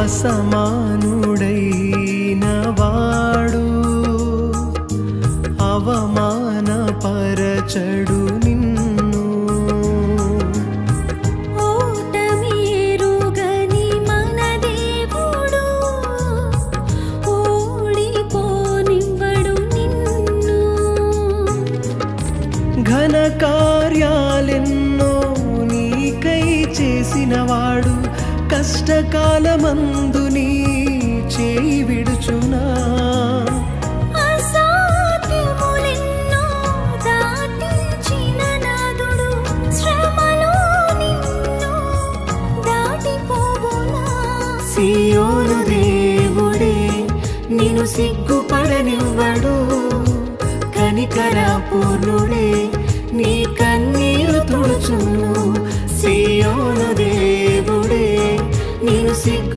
అసమానుడైన వాడు అవమానపరచడు నిన్ను. ఓటమిరుగని మన దేవుడు ఓడిపోనివ్వడు నిన్ను. ఘన కార్యాలెన్నో నీకై చేసినవాడు కష్టకాలమందు నీ చేయి విడుచునా. అసాధ్యములెన్నో దాటించిన నాదుడు శ్రమలో నిన్ను దాటిపోవునా. సియోను దేవుడే నిన్ను సిగ్గుపడనివ్వడు, కనికర పూర్ణుడే నీ కన్నీరు తుడుచును. సియోను దేవుడే నిన్ను సిగ్గు